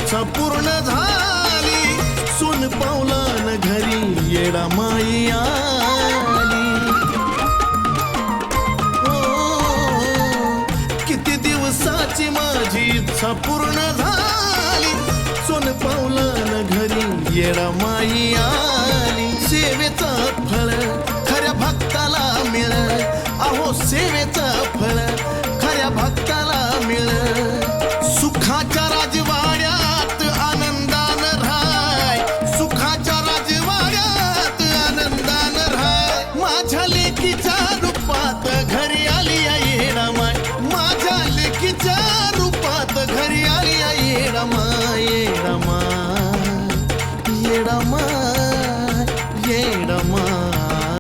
इच्छा पूर्ण झाली, सून पावलान घरी येडा माई आली. किती दिवसाची माझी इच्छा पूर्ण झाली, सून पावलान घरी येडा माई आली. सेवेचं फळ खऱ्या भक्ताला मिळ, अहो सेवेचं फळ खऱ्या भक्ताला मिळ. सुखाच्या राजवाड्यात आनंदान राहाय, सुखाच्या राजवाड्यात आनंदान राहाय. माझ्या लेकीच्या रूपात